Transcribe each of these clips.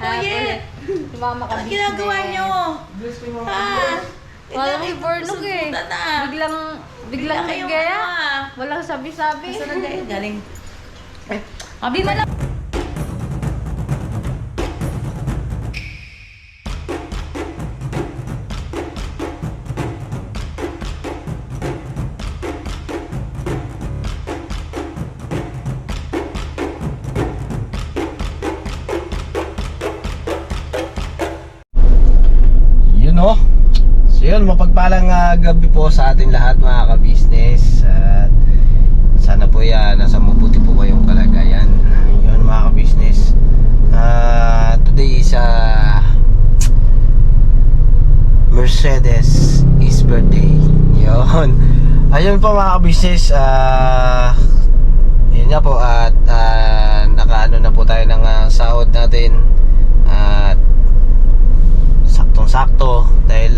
Boyet? Si Mama ka. Ano ginagawa nyo? Walang ibornog eh. Sundutan na. Biglang kayong gaya. ano ah. Walang sabi-sabi. Saan na dahil galing? Abi na lang. Yun o. So yun, mapagpalang gabi po sa ating lahat mga ka-business. At sana po nasa mabuti po kayong kalagayan. Yun mga ka-business. Today is Mercedes is birthday. Yun. Ayun po mga ka-business. Yun nga po. At nakaano na po tayo ng sahod natin. At saktong-sakto dahil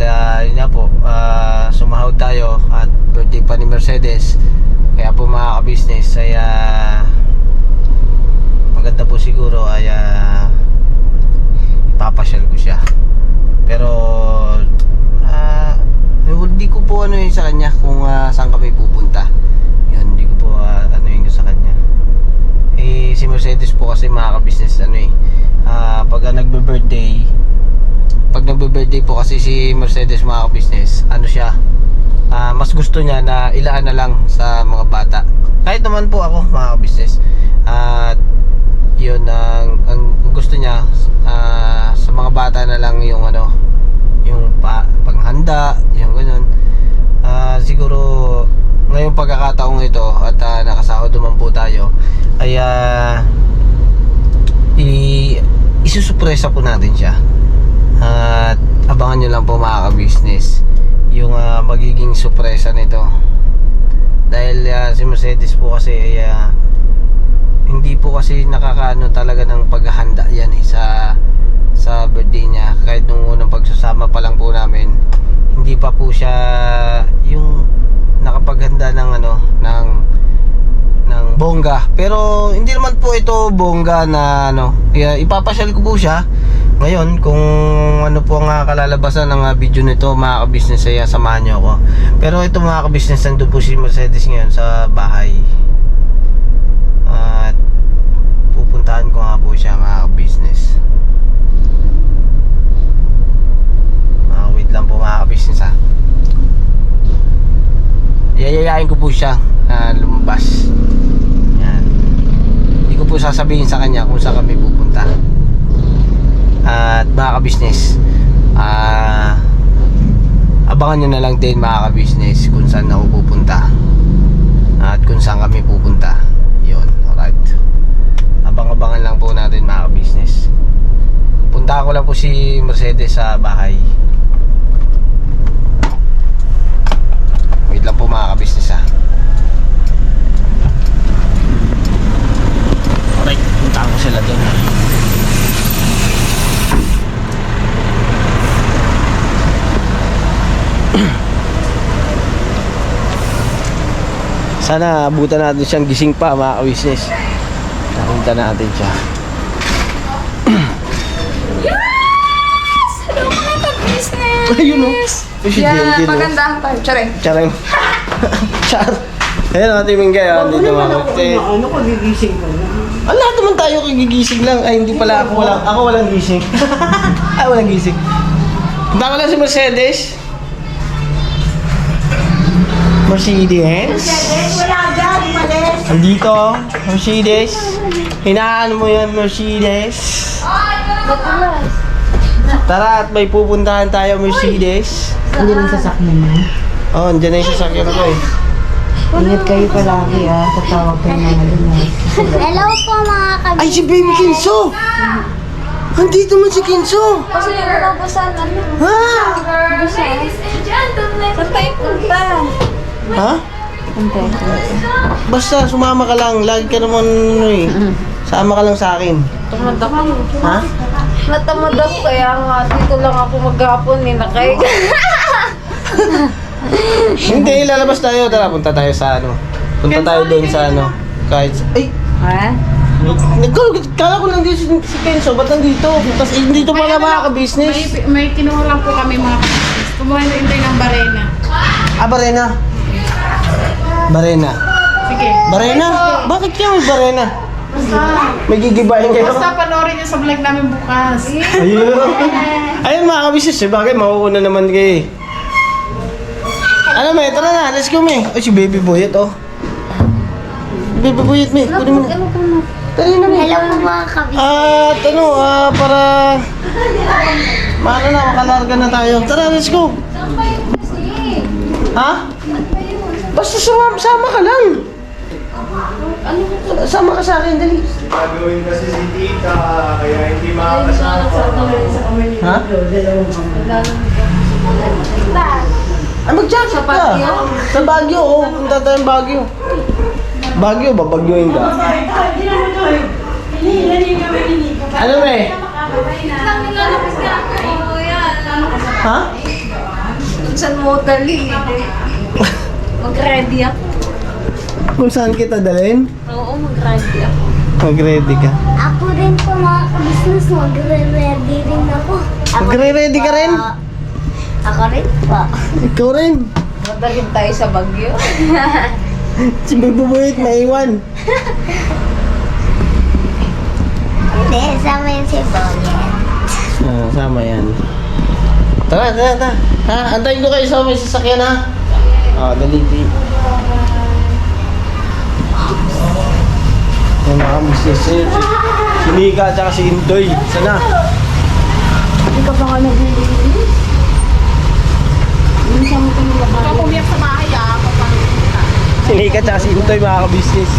yun nga po, sumahod tayo at birthday pa ni Mercedes. Kaya po mga ka-business ay maganda po siguro ay ipapasyal ko siya. Pero hindi ko po ano yun sa kanya kung saan kami pupunta. Yun, hindi ko po ano yun sa kanya. Si Mercedes po kasi mga ka-business pag nagbe-birthday po kasi si Mercedes mga ka-business, ano siya, mas gusto niya na ilaan na lang sa mga bata. Kahit naman po ako mga ka-business, at yun ang gusto niya, sa mga bata na lang yung yung panghanda, yung ganun. Siguro ngayong pagkakataong ito at nakasahod naman po tayo ay isusupresa po natin siya. At abangan nyo lang po mga ka-business yung magiging sorpresa nito. Dahil si Mercedes po kasi hindi po kasi nakakaano talaga ng paghahanda yan sa birthday niya. Kahit nung unang pagsasama pa lang po namin, hindi pa po siya yung nakapaghanda ng ng bongga. Pero hindi naman po ito bongga na ipapasyal ko po siya ngayon kung ano po ang kalalabasan ng video nito mga ka-business, ay samahan nyo ako. Pero ito mga ka-business, nandun po si Mercedes ngayon sa bahay. At pupuntahan ko nga po siya mga ka-business. Wait lang po mga ka-business ha. Yayayain ko po siya lumabas. Yan. Hindi ko po sasabihin sa kanya kung saan kami pupunta. At mga ka-business, abangan nyo na lang din mga ka-business kung saan ako pupunta at kung saan kami pupunta. Yun, alright. Abang-abangan lang po natin mga ka-business. Punta ko lang po si Mercedes sa bahay. Wait lang po mga ka-business ha. Alright, punta ko sila doon. Sana abutan natin siyang gising pa mga ka-business. Nakunta natin siya. Yes! Hello mga ka-business! Ayun o. Yeah, pagandahan tayo. Charing. Charing. Char. Ayun o, Timingay. Dito mga ka-business. Ano ko, gigising ka na? Lahat naman tayo kagigising lang. Ay, hindi pala ako walang gising. Ay, walang gising. Punta ko lang si Mercedes. Mercedes? Wala dyan, umalis. Andito, Mercedes. Hinaan mo yun, Mercedes. Tara, at may pupuntahan tayo, Mercedes. Hindi lang sasakyan mo. Oh, andyan na yung sasakyan ko eh. Ingat kayo palagi tatawag kayo ng Hello po mga kami. Ay, si Baby Kinso! Andito man si Kinso! Kasi yung nabusan, Ha? Ladies and gentlemen. Saan tayo punta? Ha? Basta, sumama ka lang. Lagi ka naman, sama ka lang sa akin. Tamad ako. Ha? Natamad ako kaya nga dito lang ako maghapon nakahiga. Hindi, lalabas tayo. Tara, punta tayo sa Punta tayo doon sa kahit... Ay! Ha? Kala ko nandito si Kenzo, ba't nandito? Tapos dito pala makaka-business. May kinuha lang po kami mga business. Kumuha na tayo ng barena. Ah, Barena. Barena. Sige. Barena? Bakit kaya may Barena? May gigibahin kayo? Basta panoorin niyo sa vlog namin bukas. Ayun. Ayun mga kabisnes, bakit mauuna naman kayo? Ano may, tara na, let's go may. Ay, si Baby Boyet oh. Baby Boyet may, kunin mo na. Tara na may. Hello po mga kabis. Para maano na, makalarga na tayo. Tara, let's go. Ha? Basta sama ka lang. Sama ka sa akin, dali. Gagawin kasi si Tita, kaya hindi makakasama. Ha? Ay, mag-jacket ka. Sa Baguio, oo. Punta tayong Baguio. Baguio ba? Baguioin ka? Ano ba eh? Ha? Saan mo dali? Mag-ready ako. Kung saan kita dalhin? Oo, mag-ready ako. Mag-ready ka. Ako rin po mga kabisnes, magre-ready rin ako. Magre-ready ka rin? Ako rin po. Ikaw rin. Madalhin tayo sa Baguio. Si Baby Boyet maiwan. Hindi, sama yun si Boyet. Sama yan. Tara. Ha? Antayin ko kayo sa may sasakyan ha? Dali. Yung mga business si Nika at saka si Intoy. Sana? Hindi ka pa ka nag-release? Ikaw pumiyak sa bahay Si Nika at saka si Intoy mga ka-business.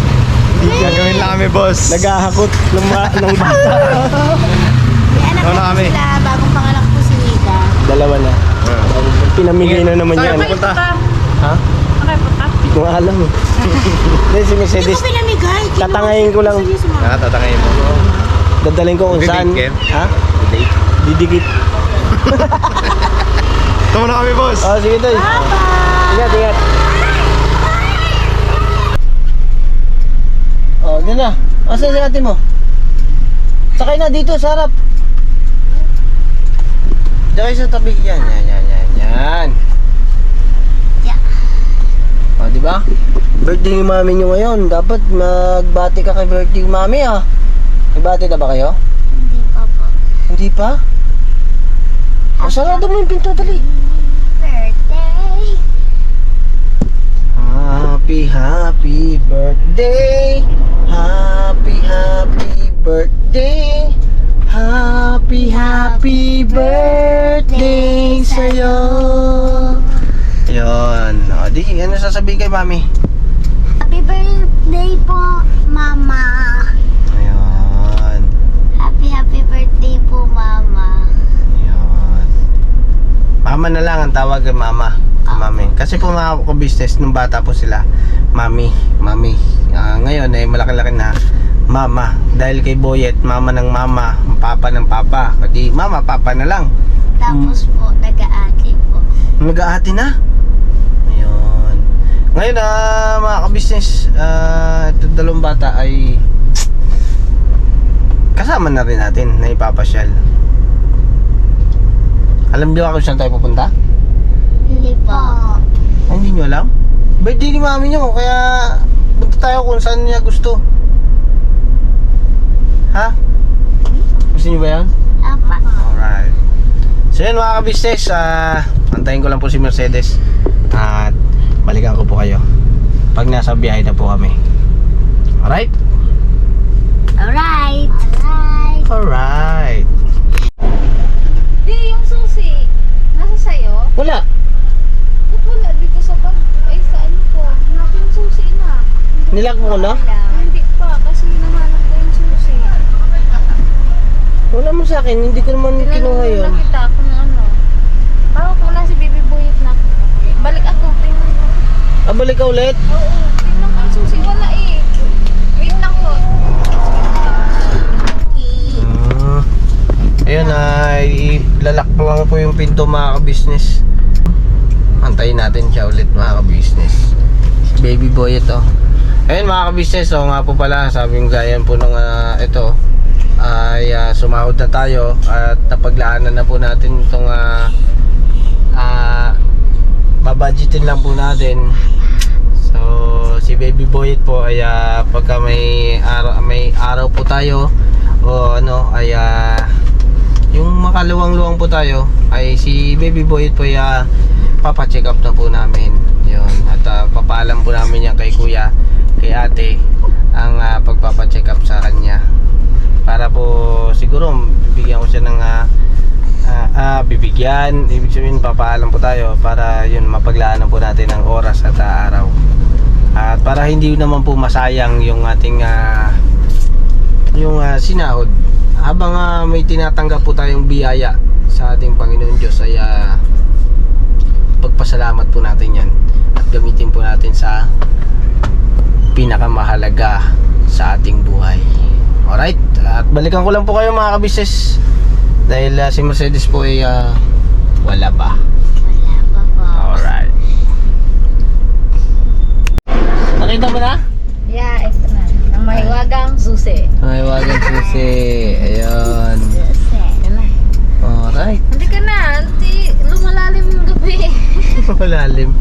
Hindi gagawin lang kami, boss. Naghahakot ng bata. Anak Wala ko kami. sila, bagong panganak po si Nika. Dalawa na. Pinamigay na naman yan. Ha? Hindi ko alam. Hindi, si Mercedes. Pinamigay. Tatangayin ko lang. Tatangayin mo. Dadalhin ko kung saan. Bibigyan? Ha? Didikit. Tama na kami, boss. Sige tayo. Ingat. Doon na. Asan si ate mo? Sakay na dito sa harap. Diyan kayo sa tabi. Yan. Yeah. Di ba? Birthday ni mami nyo ngayon. Dapat magbati ka kay birthday ni mami ah. Nagbati na ba kayo? Hindi pa po. Hindi pa? Sarado mo yung pinto, dali. Birthday. Happy birthday. Happy birthday. Happy birthday sa'yo. Ayun. Di, ano sasabihin kay mami? Happy birthday po, Mama. Ayun. Happy birthday po, Mama. Ayun. Mama na lang ang tawag kay mama. Mami. Kasi po mga business nung bata po sila, mami. Ngayon ay malaki-laki na mama. Dahil kay Boyet, mama ng mama, papa ng papa. Kasi mama, papa na lang. Tapos po, nag-aati po. Nag-aati na. Ayun. Ngayon mga ka-business, ito dalawang bata ay kasama na rin natin na ipapasyal. Alam niyo kung saan tayo pupunta? Hindi po. Ay, hindi nyo alam? Birthday ni mami nyo, kaya punta tayo kung saan niya gusto. Ha? Gusto niyo ba yan? Apa. Alright. So yun mga ka-business, antayin ko lang po si Mercedes at balikan ko po kayo pag nasa biyahe na po kami. Alright? Alright. Alright. Di, yung susi. Nasa sayo? Wala. Ba't wala dito sa bag? Ay, sa ano ko? Hanap yung susi na. Nilag mo na? Hindi pa, kasi nahanap ko yung susi. Wala mo sa akin, hindi ko naman kinuha yun. Nakita ako ng ano. Tawag mo na si Baby Boyet na. Balik ako, tingnan ko. Balik ka ulit? Oo, tingnan ko yung susi. Wala eh. Wait lang po. Ayun, ilalak pa lang po yung pinto mga ka-business. Antayin natin siya ulit mga ka-business. Si Baby Boy ito. Ayun mga ka-business, so nga po pala, sabi ng gayan po nung ito ay sumahod na tayo at napaglaanan na po natin itong babudgetin lang po natin. So si Baby Boyet po ay pagka may araw po tayo o ano ay yung makaluwang-luwang po tayo ay si Baby Boyet po ay papacheck up na po namin yun, at papaalam po namin yan kay kuya, kay ate ang pagpapacheck up sa kanya para po siguro bibigyan ko siya ng bibigyan, ibig sabihin papaalam po tayo para yun mapaglaanan po natin ng oras at araw at para hindi naman po masayang yung ating sinahod habang may tinatanggap po tayong biyaya sa ating Panginoon Diyos ay pagpasalamat po natin yan at gamitin po natin sa pinakamahalaga sa ating buhay. Alright, at balikan ko lang po kayo mga kabisnes dahil si Mercedes po ay wala pa. Wala pa po. Alright. Nakita mo na? Yeah, ito na. Ang mahiwagang susi. Ay, wagang susi. Ayun. Susi. Yan na. Alright. Hindi ka na. Hindi. Lumalalim yung gabi. Malalim.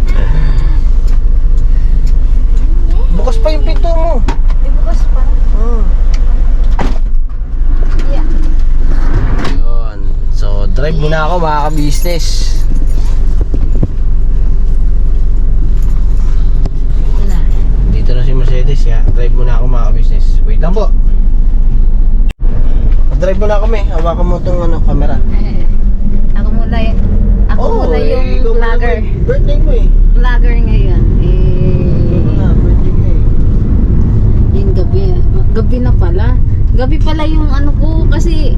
Bukas pa yung pinto mo. Di bukas pa. Yeah. Ayun. So, drive muna ako mga ka-business. Ito na. Dito na si Mercedes ya. Drive muna ako mga ka-business. Wait lang po. Drive muna kami. Hawakan mo itong camera. Ako muna yung ikaw muna vlogger. mo. Birthday mo eh. Vlogger ngayon. Birthday mo eh. Yung gabi na pala. Gabi pala yung ano ko kasi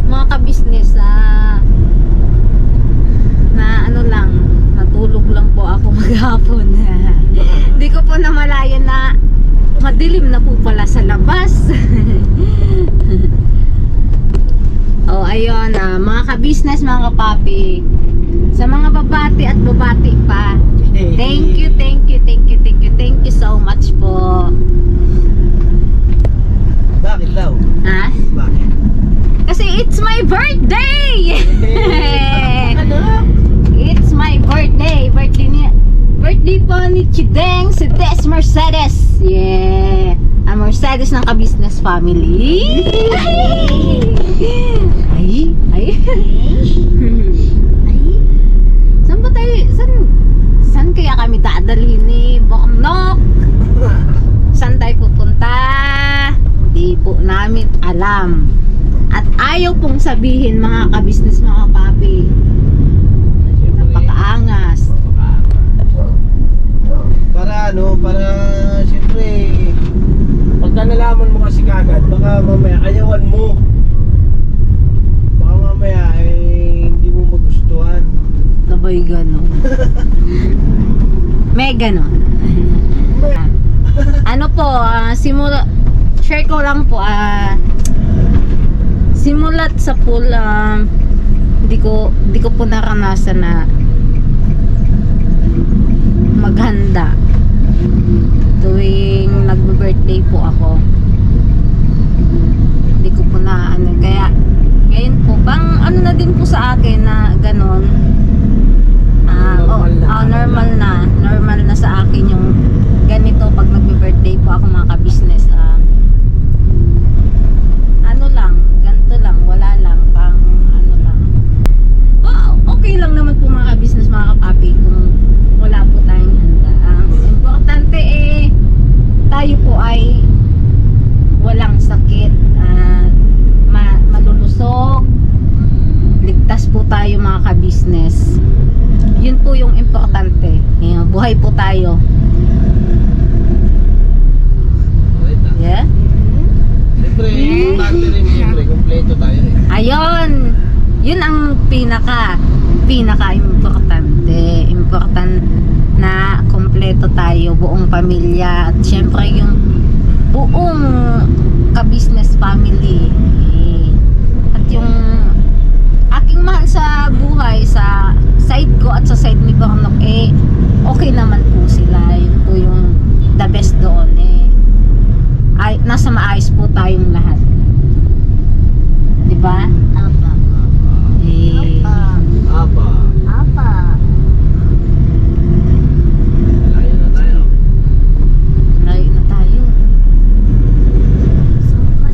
mga ka-business na ano lang, natulog lang po ako maghapon. Hindi ko po namalayan na madilim na po pala sa labas. Oh, ayun, mga ka-business, mga kapapi. Sa mga babati at babati pa. Thank you so much po. Bakit daw? Ha? Bakit? Kasi it's my birthday! It's my birthday! Birthday po ni Chideng si Des Mercedes! Yeah! Ang Mercedes ng ka-business family! Ay! Saan ba tayo? Saan kaya kami dadalhin ni Boknok? Saan tayo pupunta? Hindi po namin alam. At ayaw pong sabihin mga ka-business, mga papi. Napakaangas. Para siyempre pagka nalaman mo kasi kagad, baka mamaya ayawan mo. Baka mamaya hindi mo magustuhan. Sabay ganon. May ganon. Ano po, share ko lang po, simulat sa pool, di ko po naranasan na maghanda tuwing nagbe-birthday po ako. Hindi ko po na kaya ngayon po pang na din po sa akin na ganon. Normal na sa akin yung ganito pag nagbe-birthday po ako mga ka-business. Ganito lang, wala lang, pang lang. Okay lang naman po mga ka-business, mga kapapi, kung wala po tayong handa. Ang importante tayo po ay walang sakit, malulusog, ligtas po tayo mga ka-business. Yun po yung importante. Buhay po tayo. Yeah? Siyempre, importante rin siyempre, kompleto tayo eh. Ayun! Yun ang pinaka-importante. Important na kompleto tayo, buong pamilya. At syempre yung buong ka-business family. At yung aking mahal sa buhay, sa side ko at sa side ni Bornok, okay naman po sila. Yun po yung the best doon eh. Ay, nasa maayos po tayong lahat. Di ba? Apa. Eh, Aba. Apa. Layo na tayo. layo na tayo.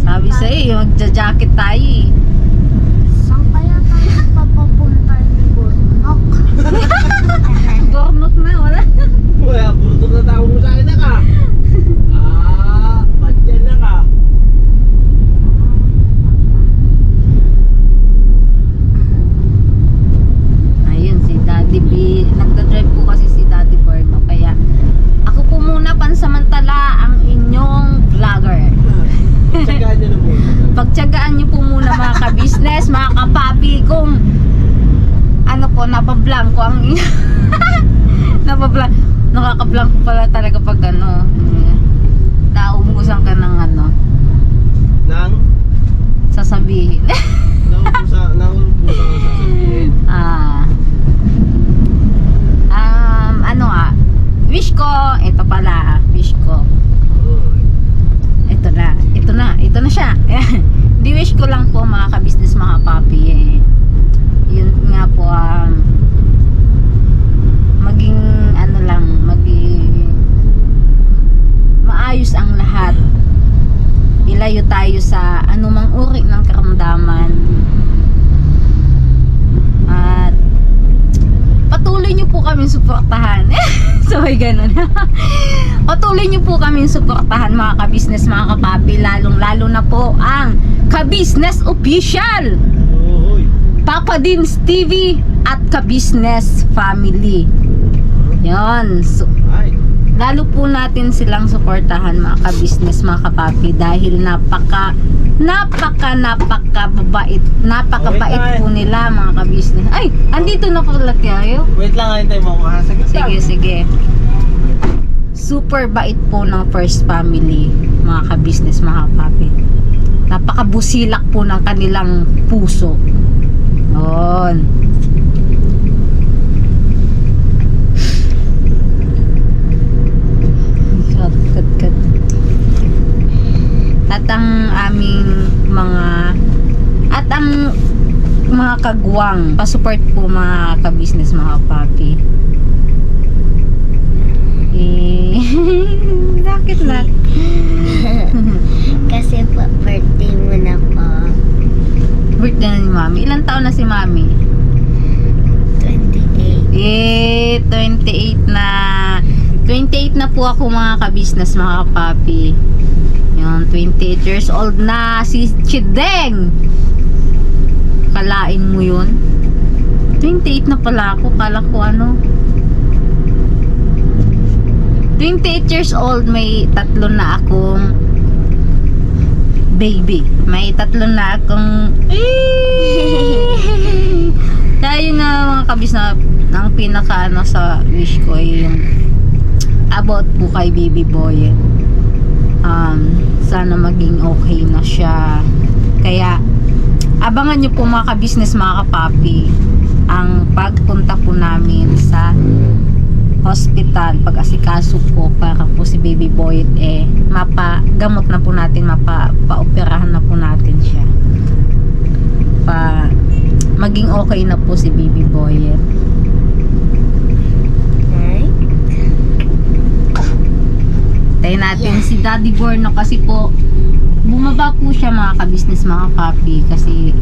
Sabi sa iyo, magja-jacket tayo eh. Saan kaya tayo papapunta ni Burnok? Gornok na, wala. Wala, putok na tao mo sa akin na ka. Patyan na ka. Ayun, si Daddy B. Nagdadrive po kasi si Daddy Berno. Kaya, ako po muna pansamantala ang inyong vlogger. Tsagaan nyo na muna. Pagtyagaan nyo po muna mga ka-business, mga kapapi, kung ano po, napablank ko ang napablank, nakakablank ko pala talaga pag ano, naubusan ka ng ano, Nang? sasabihin. Naubusan ko sasabihin. Ano nga, wish ko, ito pala, wish ko, ito na siya. Di wish ko lang po mga ka-business, mga papi eh. Yun nga po, maging ano lang, maging maayos ang lahat. Ilayo tayo sa anumang uri ng karamdaman. At patuloy nyo po kami suportahan. So may ganun. Patuloy nyo po kami suportahan mga ka-business, mga kapapi, lalong-lalo na po ang Ka-Business Official, Ohoy. Papa Dins TV at Ka-Business Family. Yon. So, Ay. lalo po natin silang suportahan mga ka-business, mga kapapi, dahil napakabait po nila mga ka-business. Ay, andito na pala kayo. Wait lang, hintay mo ako ha. Sige. Super bait po ng First Family, mga ka-business, mga kapapi. Napakabusilak po ng kanilang puso. Yun. Kat. At ang aming mga kagwang pa-support po mga ka-business, mga papi. Bakit na? Kasi po, birthday mo na po. Birthday na ni Mami. Ilang taon na si Mami? 28. 28 na. 28 na po ako mga ka-business, mga papi. Yun, 28 years old na si Chideng. Kalain mo yun? 28 na pala ako. Kala ko ano. 28 years old, may 3 na akong baby. May 3 na akong tayo na mga kabis na ang pinaka ano sa wish ko ay yung about po kay baby boy. Sana maging okay na siya. Kaya abangan nyo po mga ka-business, mga kapapi, ang pagpunta po namin sa hospital, pag-asikaso po para po si baby boy mapagamot na po natin, paoperahan na po natin siya, maging okay na po si baby boy. Tayo natin si Daddy Borno kasi po bumaba po siya mga ka-business, mga papi, kasi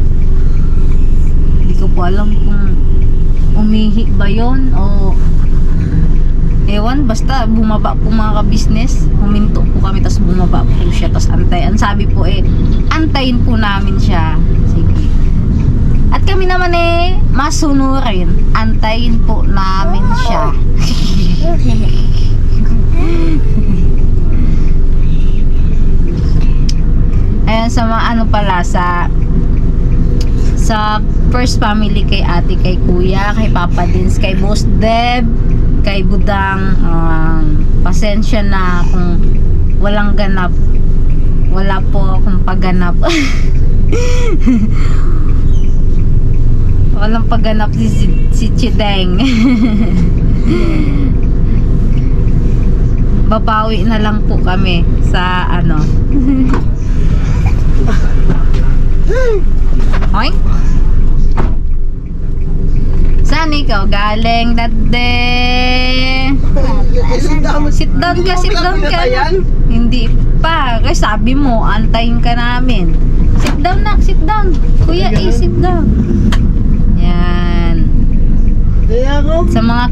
hindi ko po alam kung umihi ba yon o ewan, basta bumaba po mga ka-business. Huminto po kami, tapos bumaba po siya, tapos antayin. Sabi po antayin po namin siya. Sige. At kami naman masunurin. Antayin po namin siya. Ayan, sa mga ano pala, sa First Family, kay ate, kay kuya, kay Papa Dins, kay Boss Deb, kay Budang, pasensya na kung walang ganap. Wala po akong pagganap. Walang pagganap si Chideng. babawi na lang po kami sa ano. Hoy? Saan ikaw galing, dade? Sit down ka, sit down ka. Hindi pa. Kasi sabi mo, antayin ka namin. Sit down na, sit down. Kuya, sit down. Yan. Sa mga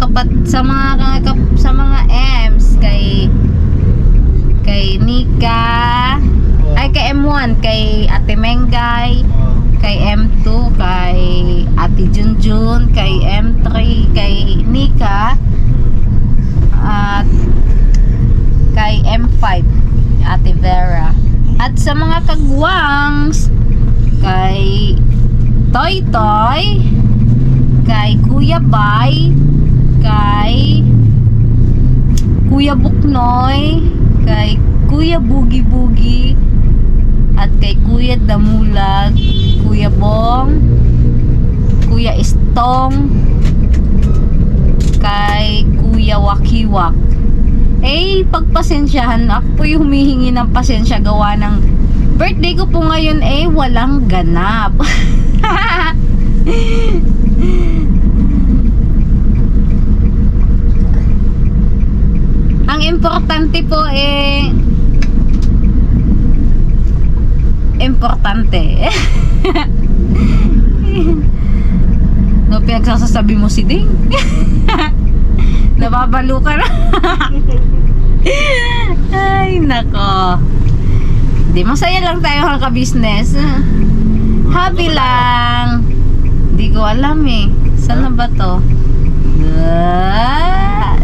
sa mga M's kay Nika, ay kay M1, kay Ate Mengay, kay M2, kay Ate Junjun, kay M3, kay Nika, at kay M5, Ate Vera. At sa mga kagwangs, kay Toy Toy, kay Kuya Bay, kay Kuya Buknoy, kay Kuya Bugi Bugi, at kay Kuya Damulag, Kuya Bong, Kuya Istong, kay Kuya Wakiwak. Eh, pagpasensyahan, ako po yung humihingi ng pasensya gawa ng birthday ko po ngayon walang ganap. Ang importante po importante. No, pinagsasabi mo si Ding. Nababalo ka na. Ay, nako. Hindi, masaya lang tayo ang ka-business. Happy lang. Hindi ko alam Saan na ba to?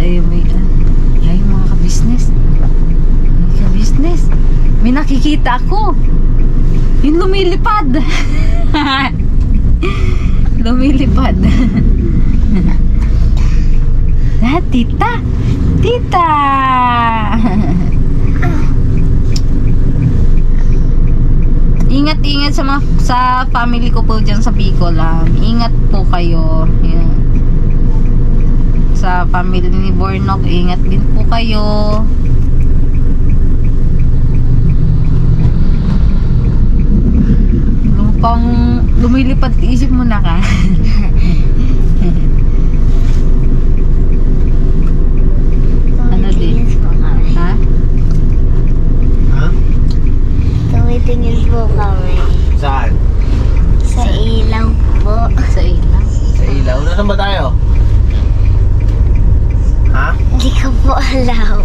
Ay, mga ka-business. May ka-business. May nakikita ako. Yung lumilipad. Lumilipad. Tita. Tita. Ingat-ingat sa family ko po dyan sa Bicol. Ingat po kayo. Yan. Sa family ni Bornok, ingat din po kayo. Pang lumilipad, isip mo na ka. Ano din? Ha? Ha? Tumitingin po kami. Saan? Sa ilaw po. Sa ilang. Sa ilaw. Nasaan ba tayo? Ha? Hindi ko po alam.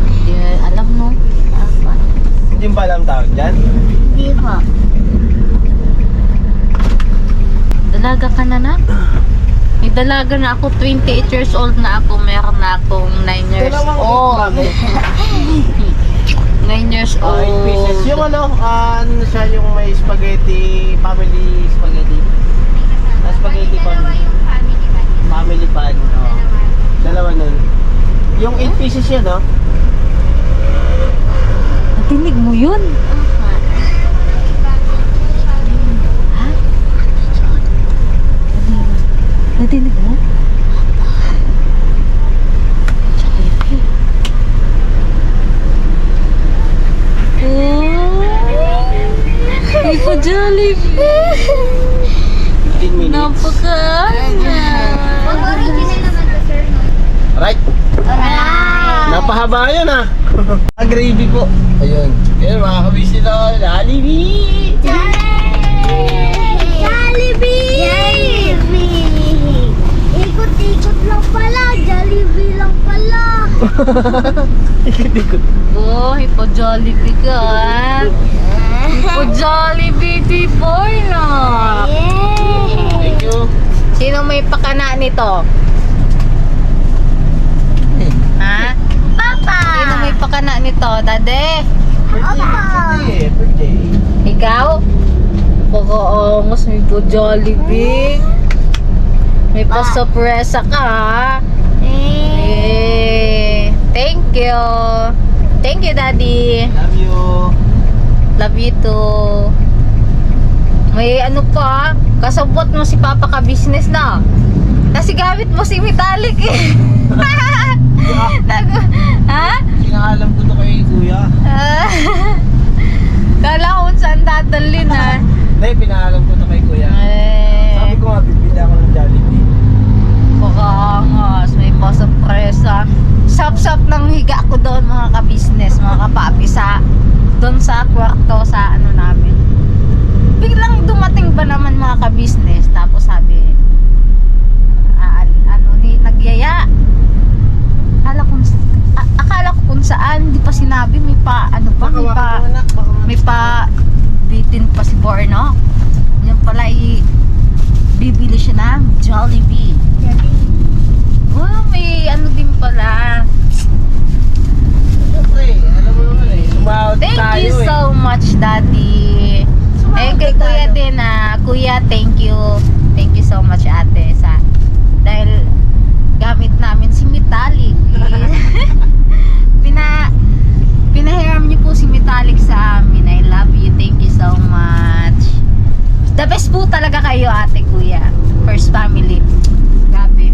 Hindi alam mo. Dapat. Hindi ba alam tawag dyan? Hindi po. Dalaga ka na na? May dalaga na ako, 28 years old na ako. Meron na akong 9 years old. 9 years old. 8 pieces. Yung ano siya yung may spaghetti, family spaghetti. Spaghetti pan. Family pan. Dalawa nun. Yung 8 pieces yun, no? Natinig mo yun? Natinig mo? Ay, pa-Jollibee! 15 minutes. Right? Napahaba yun gravy po. Ayun. Ayun mga kabisi na. Jollibee! Jollibee! Ikot-ikot lang pala. Jollibee lang pala. Oh, hipo-Jollibee ka, Hipo-Jollibee, D-boy na. Thank you. Sino may pakana nito? Ha? Papa! Sino may pakana nito, dade? Birthday. Ikaw? Pag-aangos, may po-Jollibee. May pa-sorpresa ka, ha? Thank you. Thank you, Daddy. Love you. Love you too. May ano pa, kasabot mo si Papa ka business na. Kasi gamit mo si Metallic Ha? Pinakalam ko to kay kuya. Kala ko kung saan dadalhin ha. Hindi, pinakalam ko to kay kuya. Sabi ko nga, bibili ako ng Jollibee. Pakangas, may pasurpresa. Sap-sap ng higa ko doon mga ka-business, mga kapapi doon sa kwarto sa ano namin. Biglang dumating ba naman mga ka-business, tapos sabi, nagyaya. Akala ko kung saan, di pa sinabi, may pa bitin pa si Borno. Yan pala bibili siya ng Jollibee. Oh, may ano din pala. Siyempre, alam mo naman eh, sumahod Thank tayo you so much, Daddy. Kay Kuya din Kuya, thank you. Thank you so much, ate, dahil gamit namin si Metallic. Pinahiram niyo po si Metallic sa amin. I love you. Thank you so much. The best po talaga kayo, ate, kuya. First family. Gabi.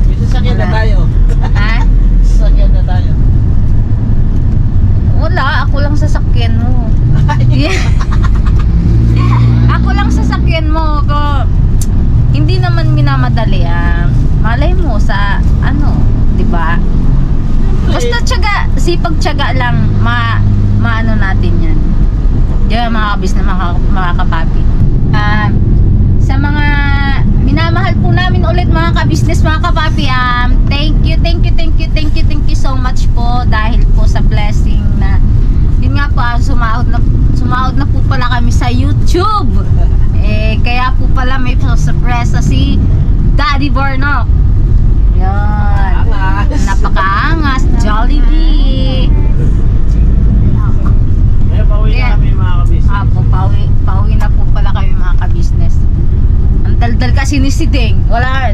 May sasakyan na tayo. Ha? Sasakyan na tayo. Wala. Ako lang sasakyan mo. Ako lang sasakyan mo. Hindi naman minamadali. Malay mo sa di ba? Basta tiyaga, sipag-tiyaga lang, maano natin yan. Diyan mga kabis na mga kapapi. Sa mga minamahal po namin ulit mga ka-business, mga kapapi, thank you so much po dahil po sa blessing na yun nga po, sumahod na po pala kami sa YouTube. Kaya po pala may surpresa si Daddy Borno. Yan. Napakaangas. Jollibee. May pauwi na kami mga kabisnes. Apo, pauwi na po pala kami mga ka-business. Ang daldal kasi ni Sideng. Wala,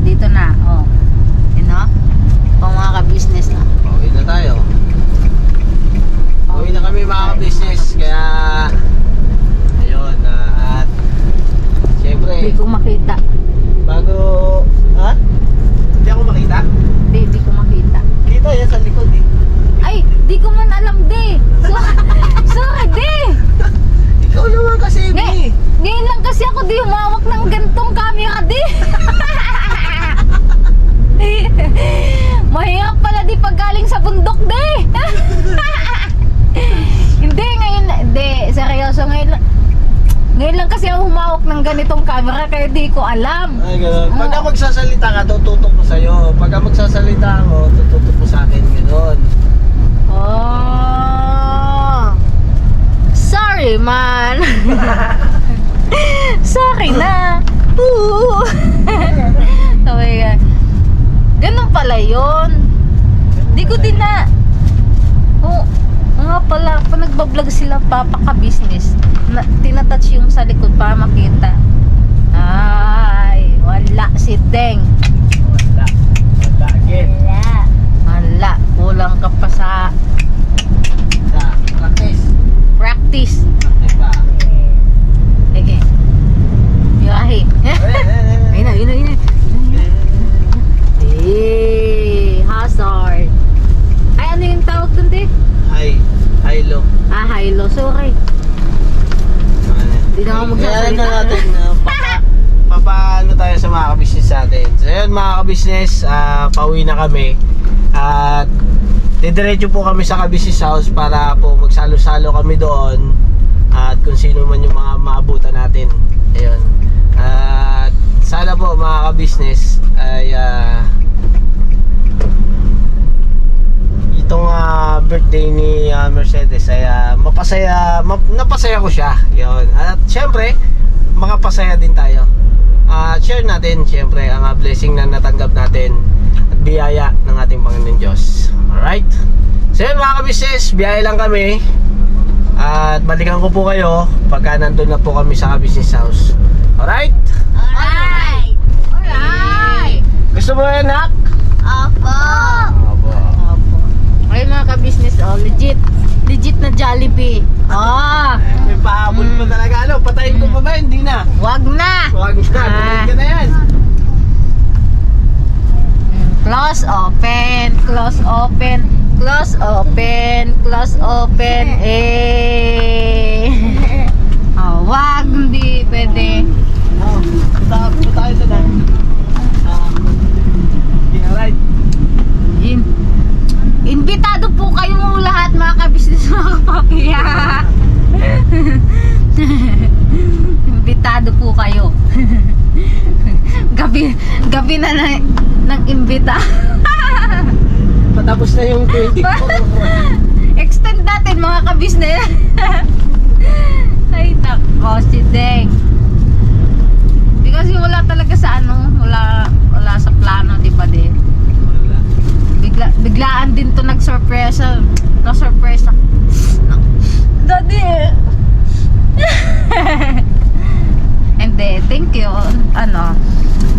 dito na, pang mga ka-business na. Pauwi na tayo. Pauwi na kami mga kabisnes. Kaya, ayun, at siyempre, Hindi ko makita. Hindi ako makita? Hindi ko makita. Kita yan sa likod eh. Ay, di ko man alam, di. Sorry, di. Ikaw naman kasi, Bi. Ngayon lang kasi ako di humawak ng gantong camera, di. Mahirap pala di pag galing sa bundok, di. Hindi, seryoso, ngayon lang kasi ako humawak ng ganitong camera kaya di ko alam. Ay, gano'n. Pagka magsasalita ka, tututok ko sa'yo. Pagka magsasalita ako, tututok ko sa akin, gano'n. Oh. Sorry, man. Sorry na. Oh my God. Ganun pala yun. Di ko din na. Nga pala, pag nagbablog sila papaka-business, tinatouch yung sa likod para makita. Ay, wala si Deng. Wala again. Wala, kulang ka pa sa Practice. practice. Practice pa. Sige. Biyahe. Ayun na. Hazard. Ay, ano yung tawag dun, di? High-low. High-low. Sorry. Hindi na ako magsasalita. Kaya natin, papaano tayo sa mga kabisnes natin. So yun mga kabisnes, pauwi na kami. At didiretso po kami sa kabisnes house para po magsalo-salo kami doon. At kung sino man yung mga maabutan natin. Ayun. At sana po mga kabisnes ay itong birthday ni Mercedes ay napasaya ko siya. Yun. At syempre, makapasaya din tayo. Share natin syempre ang blessing na natanggap natin at biyaya ng ating Panginoon Diyos. Alright? So yun mga kabisnes, biyaya lang kami. At balikan ko po kayo pagka nandun na po kami sa kabisnes house. Alright? Alright! Gusto mo yan, Nak? Opo! Opo. Ay mga ka-business, legit na Jollibee. May pahabol pa talaga. Patayin ko pa ba? Hindi na. Wag na! Huwag na. Tuloy ka na yan. Close, open, close, open, close, open, close, open. Oh, wag, hindi pwede. Punta tayo sa dam. Alright. Imbitado po kayo lahat mga kabisnes, mga kapapya. Imbitado po kayo. Gabi na ng imbita. Patapos na yung 20. Extend natin mga kabisnes. Ay nako, si Deng. Di kasi wala talaga sa wala sa plano, di ba din? Biglaan din to nag-surpresa. Na-surpresa. Daddy. And then, thank you.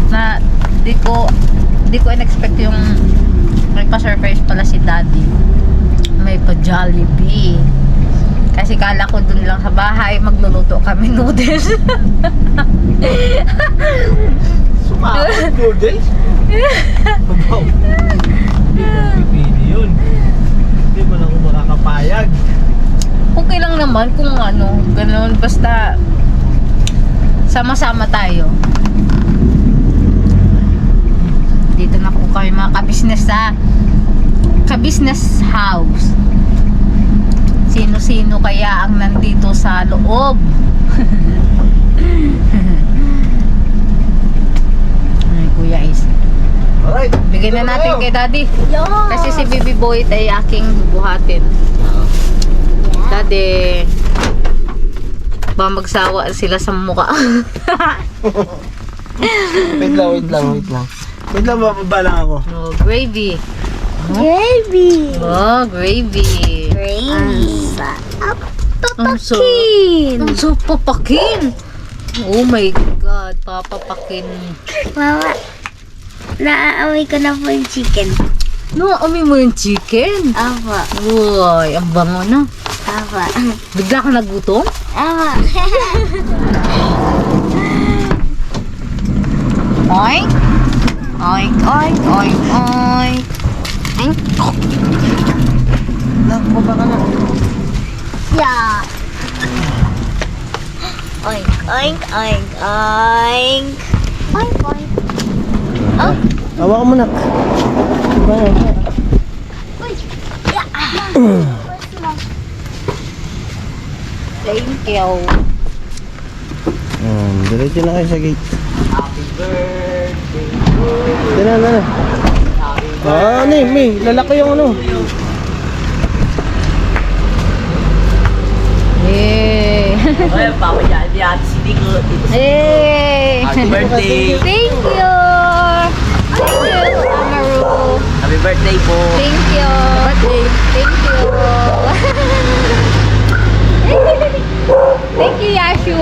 Na di ko in-expect yung may pa-surprise pala si Daddy. May pa-Jollibee. Kasi kala ko dun lang sa bahay magluluto kami noodles. Sumakot noodles? Babaw. Hindi ko pipili yun. Hindi mo na ako makakapayag. Okay lang naman kung ganun. Basta sama-sama tayo. Dito na po kami mga kabisnes sa kabisnes house. Sino-sino kaya ang nandito sa loob? Ay, Kuya Is. Alright. Bigyan na natin kay Daddy. Yo! Kasi si Baby Boy ay aking bubuhatin. Daddy. Ba magsawa sila sa mukha. Wait lang. Wait lang, mababa lang ako. Oh, gravy. Gravy! Oh, gravy. Gravy! Ang so papakin. Oh my God, papapakin. Mama, naaamoy ko na po yung chicken. No, amoy mo yung chicken. Apa. Uy, ang bango na. Apa. Bigla ka nagutom? Apa. Oink. Oink, oink, oink, oink. Oink. Baba ka na. Yeah. Oink, oink, oink, oink. Oink, oink. Oh. Hawakan mo na. Uy. Yeah. Thank you. Diretso na kayo sa gate. Happy birthday. Dala. May lalaki yung Yay! Ay, Papa Jollibee at si Nico. Yay! Happy birthday! Thank you! Thank you, Amaru. Happy birthday po! Thank you! Thank you! Thank you, Yashu!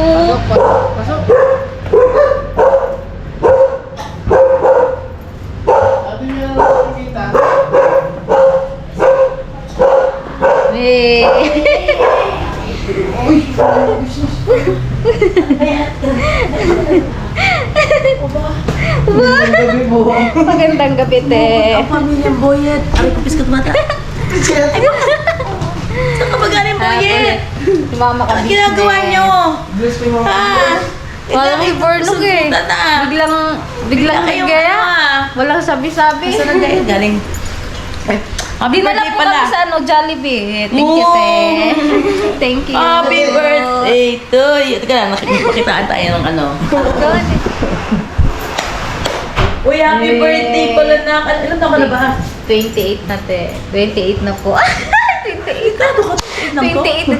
Yay! Magandang gabi, te. Pamilyang Boyet! Aray ko, piskat mata! Saan ka ba galing, Boyet? Si Mama ka. Ano ginagawa nyo? Walang ibornok eh. Biglang kayo nagaya. ano Walang sabi-sabi. Saan ang galing? Happy Di na birthday lang po pala! kami sa Jollibee. Thank you, Oh. te. Thank you. Happy birthday to you! Teka lang, nakikitaan tayo ng ano. Uy, happy birthday pala na. Ilan taon ka na ba? 28 na, te. 28 na po. 28 na. Ano ka? 28 na.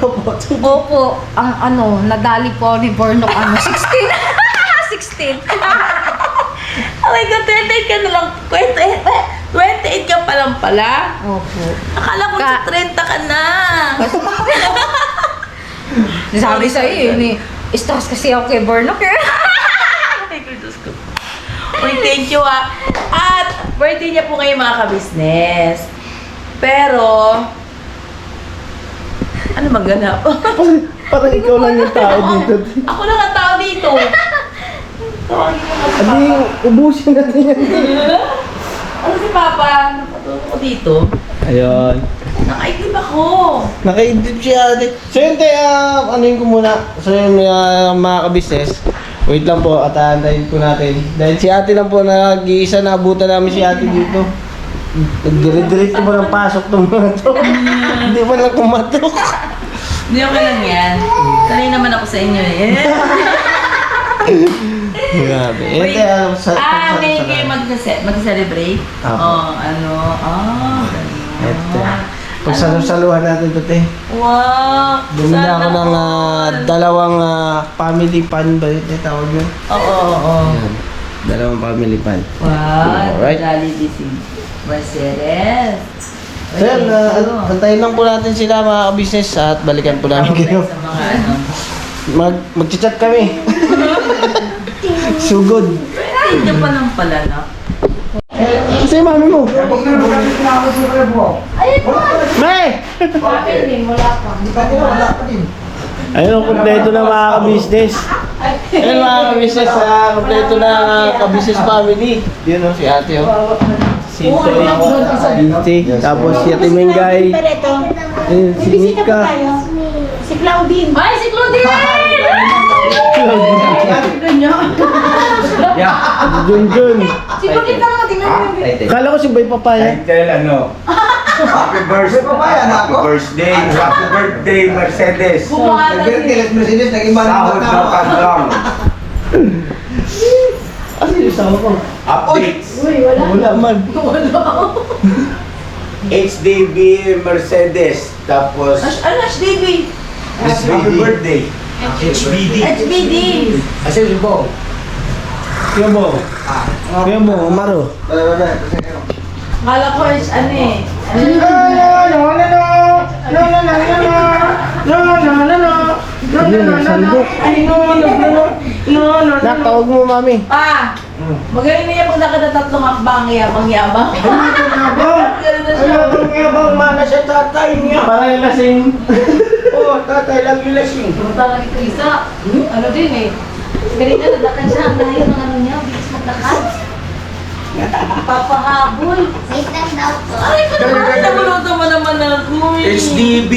Opo. Ang nadali po ni Bornok 16. 16. Oh my God, 28 ka na lang. 28 ka pa lang pala. Opo. Akala ko sa 30 ka na. Sabi sa'yo eh. Stress kasi ako kay Bornok eh. Ay, Diyos ko. Uy, thank you ah. At birthday niya po kayo mga kabisnes. Pero, ano maganap? Parang ikaw lang yung tao dito. Ako lang ang tao dito. Adi, ubusin natin yan. Ano si Papa? Napatulog ko dito. Ayun. Nakaidlip ako. Nakaidip si ate. So yun tayo, anuin ko muna. So yun mga kabisnes. Wait lang po at aantayin po natin. Dahil si ate lang po nag-iisa na abutan namin si ate dito. Nagdire-diretso mo ng pasok ng mga to. Hindi mo lang kumatok. Hindi okay lang yan. Sanay naman ako sa inyo eh. Grabe. Wait. Ngayon kayo mag-celebrate? Apo. Oh, ano? Ito. Pagsalusaluhan natin ito, te. Wow! Bumili Sana ako ng all. dalawang family pan ba ito tawag yun? Oo. Ayan. Dalawang family pan. Wow! Alright. Jollibee si Mercedes. So yan, antayin lang po natin sila mga kabisnes at balikan po namin kayo. Sa mga ano. Mag-chat kami. Sugod. Ay, hindi pa lang pala, no? Kasi mami mo. May! Ayun, kompleto na mga kabisnes. Ayun mga kabisnes, kompleto na kabisnes family. Yun o, si ate o. Si Toy, tapos si Ate Mengay. Ayun, si Mika. Si Claudine. Ay, si Claudine! Junjun. Si Claudine ka naman, tingnan mo. Kala ko si Bay Papaya. Title ano? Happy birthday. Happy birthday. Happy birthday, Mercedes. Sahod na kandang. Ano yung sama ko? Updates. Wala man. HDB Mercedes. Tapos, Ano, HDB? happy birthday. HBD. HBD. Asin yung bong. Kuya mo. Kuya mo, Maro. Kala ko is ano eh. Sandok. Nak, tawag mo mami. Pa! Magaling na yan pag nakadatatlong hakbang yabang-yabang. Ganun na siya. Para yung lasing. Talaga ito isa. Ano din eh. Ganito nadakan siya. Ang layo ng ano niya. Bilis magdakan. Papahabol. Wait lang daw po. Ay, ko naman. Nabuluto mo naman ako eh. HDB.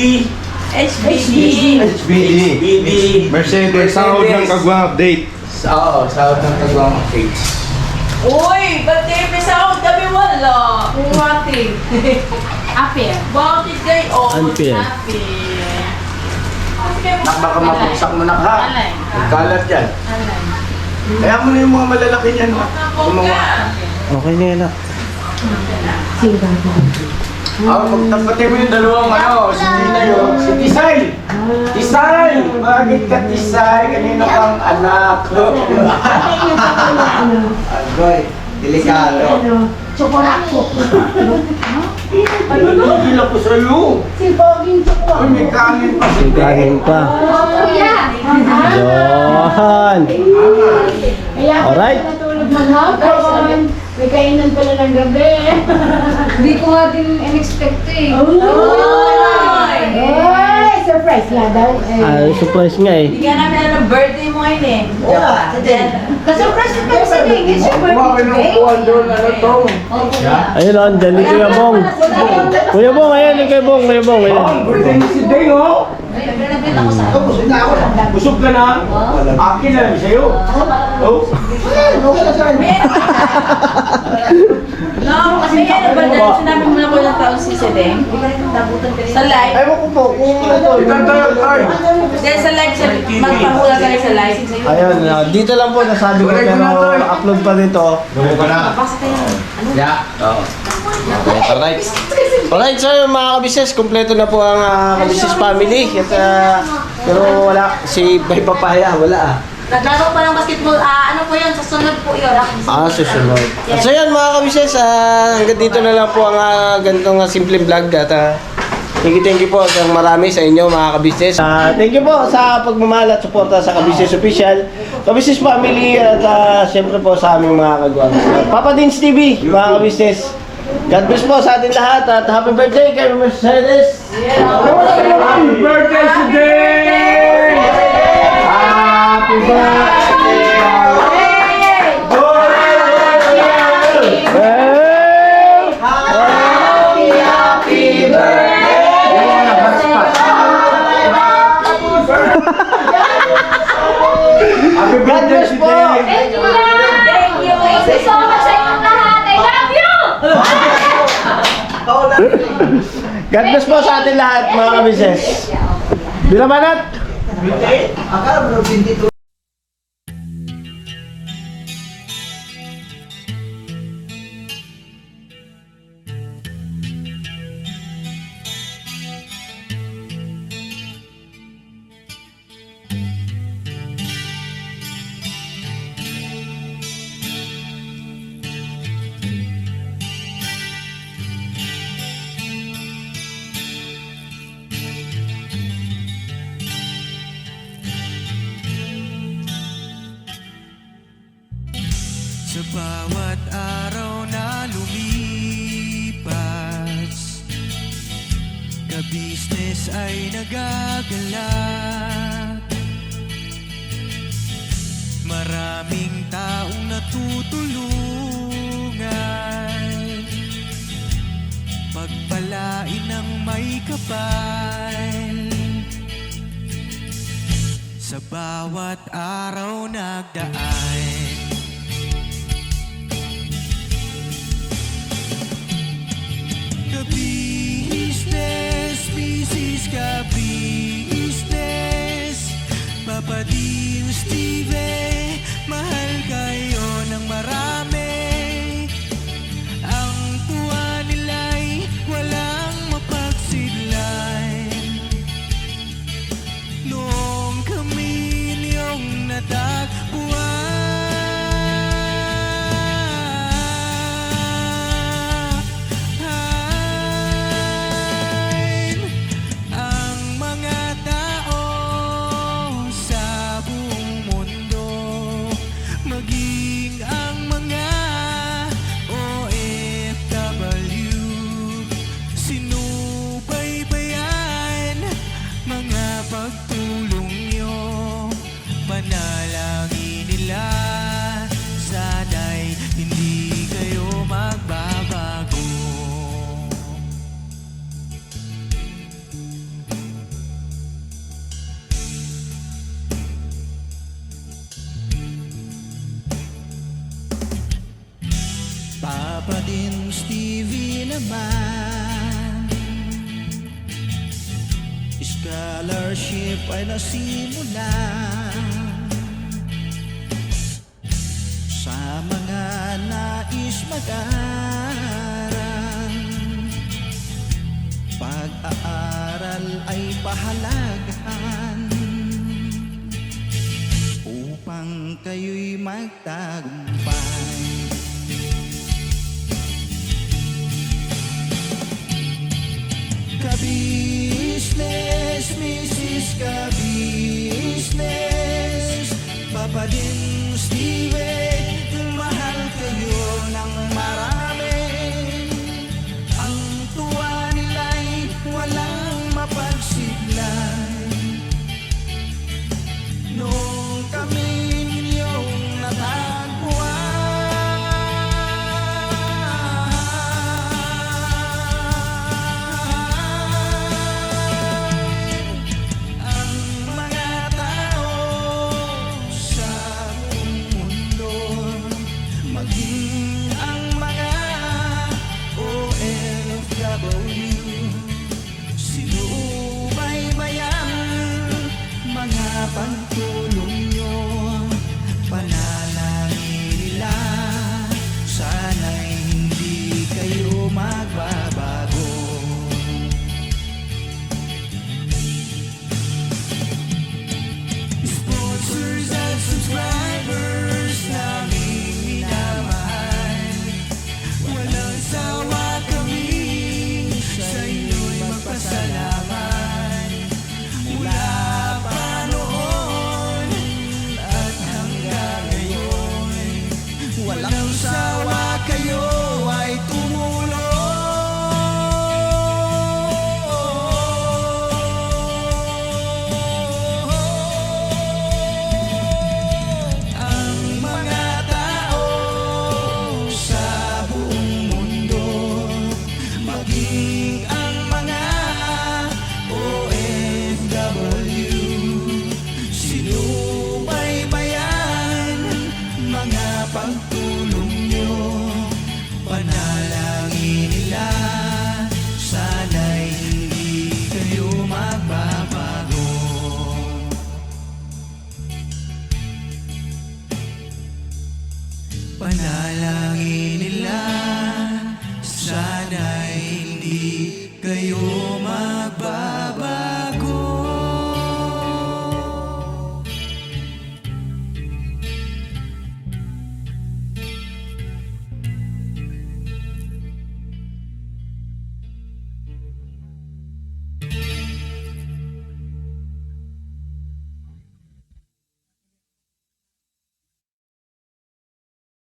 HBD. HBD. Mercedes, sahod ng kagwang update. Oo, sahod ng kagwang updates. Uy, ba't kayo may sahod? Kami wala. Umati. Apir. Bakit kayo? Unfair. Happy. Baka mapagsak mo na ka. Alay. Kalat yan. Alay. Kaya mo na yung mga malalaki niyan. Okay na yan, nak. Magtapatin mo yung dalawang si Tina yun. Si Tisay! Tisay! Bakit ka Tisay? Kanina pang anak. Agoy, delikado. Chocolate. Ano nagigil ako sa'yo? Si Boging chocolate. Uy, may kanin pa. Kanin pa. Kuya. Yun. Kaya Alright. natulog maghapon. May kainan pala ng gabi. Hindi ko nga din in-expect eh. Ay, surprise nga daw. Surprise nga eh. Hindi ka namin alam ng birthday mo ngayon eh. Oo, Na-surprise din kami sa Ding. It's your Kuha kayo ng kuwan doon. Ano to? Ayun o, dyan ni Kuya Bong. Kuya Bong, ayan yung Kuya Bong. Kuya Bong, ayan. Birthday ni si Day, oh! Nabit ako sa Busog ka na? Akin na lang sa'yo. Oh? No, kasi yan ba dahil sinabi mo na ko ilang taon si Sedeng? Sa live? Ewan ko po, kung ano to. Dahil sa live, magpahula tayo sa live. Ayun, dito lang po nasabi ko pero upload pa dito. Okay, alright. Alright, so mga kabisnes, kompleto na po ang kabisnes family. At, pero wala, si Bay Papaya, wala Naglaro pa ng basketball. Ano po yun? Sa sunod po yun. susunod. At so yan mga kabisnes, hanggang dito na lang po ang ganitong simple vlog. At thank you po ng marami sa inyo mga kabisnes. Thank you po sa pagmamahal at suporta sa Kabisnes Official, Kabisnes Family at siyempre po sa aming mga kagwang. Papa Dins TV, mga kabisnes. God bless po sa atin lahat at happy birthday kay Mercedes! Happy birthday today! Happy birthday! Hey! God bless po sa atin lahat mga kabises. Bilang manat! Sa bawat araw na lumipas, ka-business ay nagagalak. Maraming taong natutulungan, pagpalain ng may kapal. Sa bawat araw nagdaan, ka-business, business ka-business, Papa Dio, Steve, mahal kayo ng marami. Ang tuwa nila'y walang mapagsidlan. Noong kami niyong natagpuan, Papa din Stevie naman, scholarship ay nasimulan sa mga nais mag-aral. Pag-aaral ay pahalagahan upang kayo'y magtagumpay. Ka-business, Mrs. Ka-business, Papa din Steve, mahal kayo ng marami. Ang tuwa nila'y walang mapagsidlan. Noong kami ninyong natagpuan, ang mga tao sa magbabago. Panalangin nila, sana'y hindi kayo magbabago.